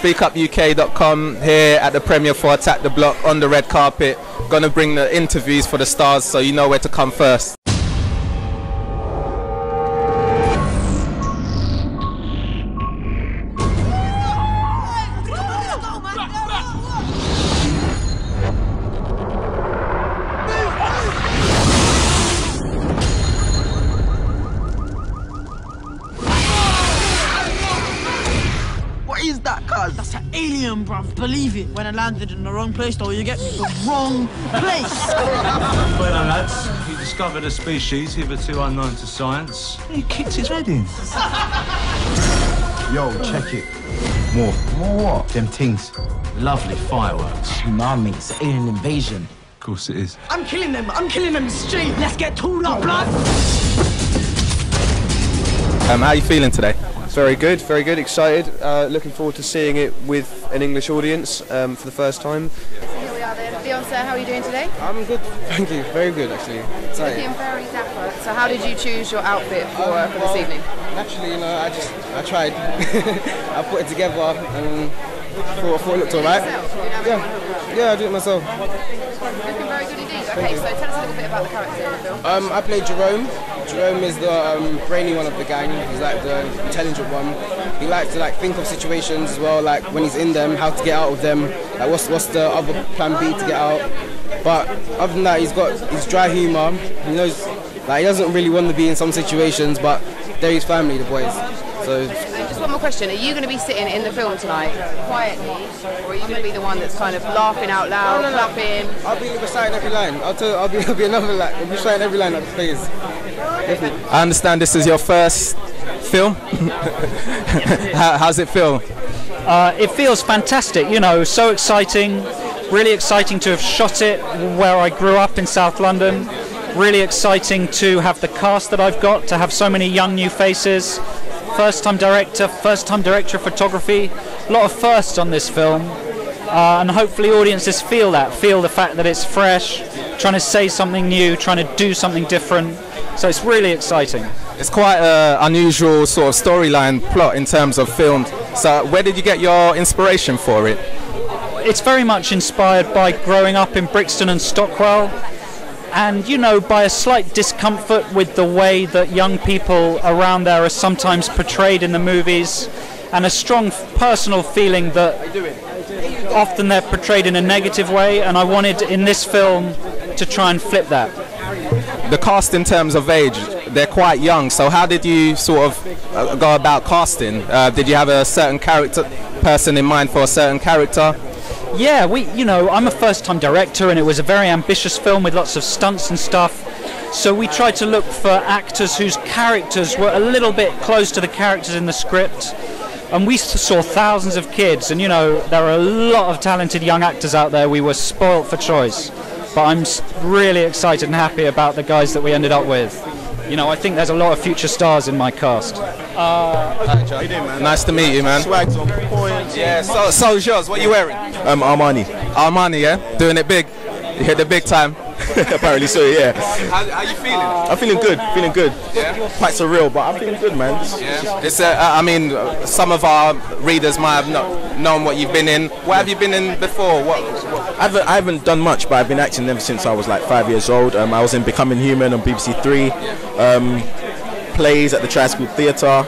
SpeakUpUK.com here at the premiere for Attack the Block on the red carpet. Gonna bring the interviews for the stars so you know where to come first. Is that, cuz? That's an alien, bruv. Believe it. When I landed in the wrong place, though, you get me? The wrong place. Well, lads, he discovered a species hitherto unknown to science. He kicked his head in. Yo, check it. More. More what? Them things. Lovely fireworks. Nah, mate, it's an alien invasion. Of course it is. I'm killing them straight. Let's get tooled up, blood. How are you feeling today? Very good, excited. Looking forward to seeing it with an English audience for the first time. Here we are then. Beyonce, how are you doing today? I'm good, thank you. Very good, actually. Looking very dapper. So how did you choose your outfit for this evening? Actually, you know, I tried. I put it together and thought it looked alright. Yeah, I did it myself. Looking very good indeed. Okay, so tell us a little bit about the character in the film. I played Jerome. Jerome is the brainy one of the gang. He's like the intelligent one. He likes to think of situations as well, like when he's in them, how to get out of them. Like what's the other plan B to get out. But other than that, he's got his dry humour. He knows, he doesn't really want to be in some situations, but they're his family, the boys. So. Just one more question: are you going to be sitting in the film tonight quietly, or are you going to be the one that's kind of laughing out loud, clapping? I'll be reciting every line. I'll be another line. I'll be reciting every line that plays. Definitely. I understand this is your first film. How's it feel? It feels fantastic, you know, so exciting, really exciting to have shot it where I grew up in South London, really exciting to have the cast that I've got, to have so many young new faces, first-time director of photography, a lot of firsts on this film, and hopefully audiences feel the fact that it's fresh, trying to say something new, trying to do something different, so it's really exciting. It's quite an unusual sort of storyline plot in terms of film. So where did you get your inspiration for it? It's very much inspired by growing up in Brixton and Stockwell, and, you know, by a slight discomfort with the way that young people around there are sometimes portrayed in the movies, and a strong personal feeling that often they're portrayed in a negative way, and I wanted in this film to try and flip that. The cast in terms of age, they're quite young, so how did you sort of go about casting? Did you have a certain person in mind for a certain character? Yeah, I'm a first-time director, and it was a very ambitious film with lots of stunts and stuff. So we tried to look for actors whose characters were a little bit close to the characters in the script. And we saw thousands of kids, and, you know, there are a lot of talented young actors out there. We were spoilt for choice. But I'm really excited and happy about the guys that we ended up with. You know, I think there's a lot of future stars in my cast. Hi, John. How you doing, man? Nice to meet you, man. Swag's on point. Yeah, so's yours. What are you wearing? Armani. Armani, yeah? Doing it big. You hit the big time. Apparently so, yeah. How you feeling? I'm feeling good. Yeah. Quite surreal, but I'm feeling good, man. Yeah. It's I mean, some of our readers might have not known what you've been in. What have you been in before? I haven't done much, but I've been acting ever since I was like 5 years old. I was in Becoming Human on BBC Three, plays at the Tri-School Theatre,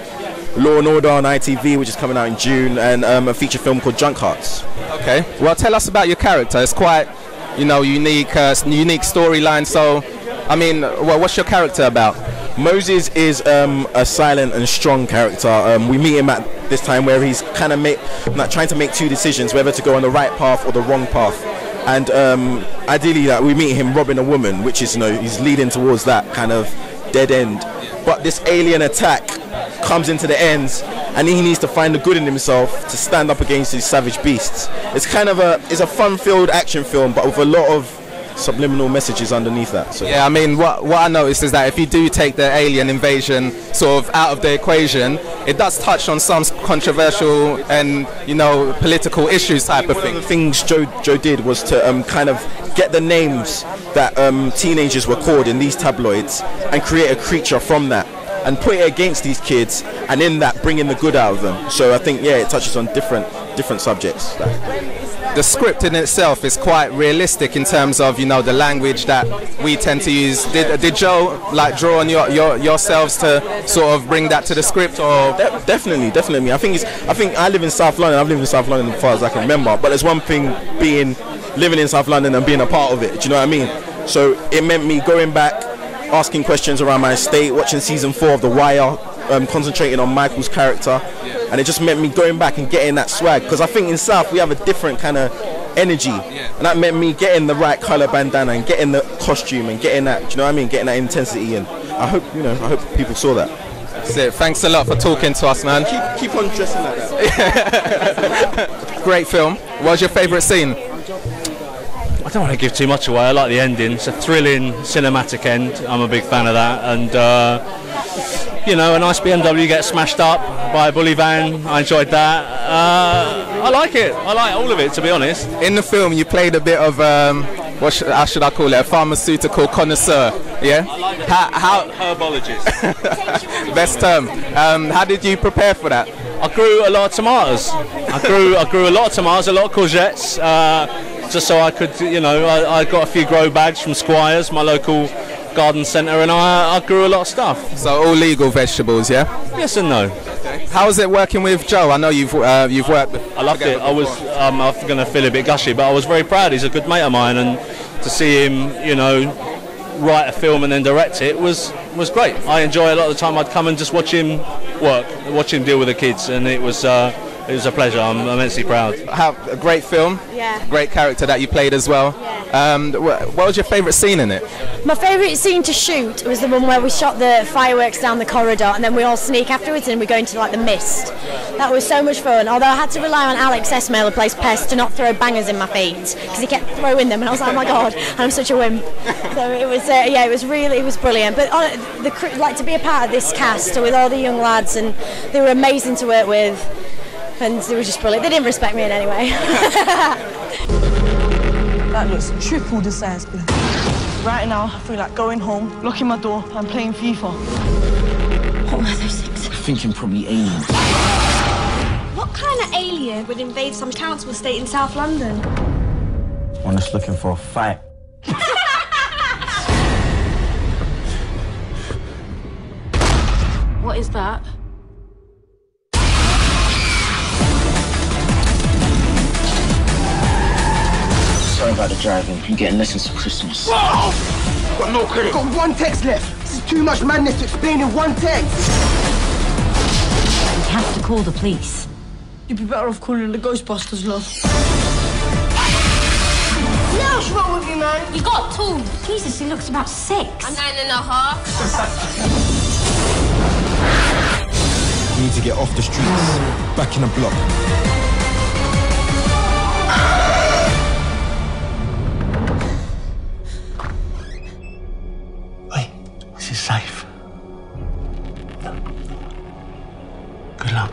Law and Order on ITV, which is coming out in June, and a feature film called Junk Hearts. Okay. Well, tell us about your character. It's quite, unique storyline. So, I mean, what's your character about? Moses is a silent and strong character. We meet him at this time where he's kind of trying to make two decisions, whether to go on the right path or the wrong path. And ideally, we meet him robbing a woman, which is, he's leading towards that kind of dead end. But this alien attack comes into the ends, and he needs to find the good in himself to stand up against these savage beasts. It's kind of a fun-filled action film, but with a lot of subliminal messages underneath that. So. Yeah, I mean, what I noticed is that if you do take the alien invasion sort of out of the equation, it does touch on some controversial and political issues type of thing. One of the things Joe did was to kind of get the names that teenagers were called in these tabloids and create a creature from that and put it against these kids, and in that bring in the good out of them. So I think, yeah, it touches on different different subjects. The script in itself is quite realistic in terms of, you know, the language that we tend to use. Did Joe like draw on yourselves to sort of bring that to the script, or? Definitely. I think I live in South London. I've lived in South London as far as I can remember. But there's one thing living in South London and being a part of it. Do you know what I mean? So it meant me going back, asking questions around my estate, watching season 4 of The Wire, concentrating on Michael's character, and it just meant me going back and getting that swag, because I think in South we have a different kind of energy, and that meant me getting the right colour bandana and getting the costume and getting that, do you know what I mean, getting that intensity, and I hope people saw that. That's it. Thanks a lot for talking to us, man. Keep on dressing like that. Great film. What was your favourite scene? I don't want to give too much away. I like the ending. It's a thrilling, cinematic end. I'm a big fan of that. And, you know, a nice BMW gets smashed up by a bully van. I enjoyed that. I like it. I like all of it, to be honest. In the film, you played a bit of, how should I call it, a pharmaceutical connoisseur, yeah? I like it. How herbologist. Best term. How did you prepare for that? I grew a lot of tomatoes. I grew a lot of tomatoes, a lot of courgettes, just so I could, you know, I got a few grow bags from Squires, my local garden centre, and I grew a lot of stuff. So all legal vegetables, yeah? Yes and no. How was it working with Joe? I know you've worked with. I loved it. I was I'm going to feel a bit gushy, but I was very proud. He's a good mate of mine, and to see him, you know, write a film and then direct it was great. I enjoy a lot of the time. I'd come and just watch him work, watch him deal with the kids, and it was a pleasure. I'm immensely proud. Have a great film. Yeah. Great character that you played as well. Yeah. What was your favourite scene in it? My favourite scene to shoot was the one where we shot the fireworks down the corridor and then we all sneak afterwards and we go into like the mist. That was so much fun, although I had to rely on Alex Esmail, who plays Pest, to not throw bangers in my feet because he kept throwing them and I was like, oh my god, I'm such a wimp. So it was it was brilliant. But like to be a part of this cast with all the young lads, and they were amazing to work with. And they were just brilliant. They didn't respect me in any way. That looks triple the size. Right now, I feel like going home, locking my door, and playing FIFA. What were those things? I think I'm probably alien. What kind of alien would invade some council estate in South London? One that's looking for a fight. What is that? Sorry about the driving. I'm getting lessons for Christmas. Whoa! Got no credit. Got one text left. This is too much madness to explain in one text. We have to call the police. You'd be better off calling the Ghostbusters, love. No! What's wrong with you, man? You got tools. Jesus, he looks about 6. I'm 9.5. We need to get off the streets, back in the block. Wait, this is safe. Good luck.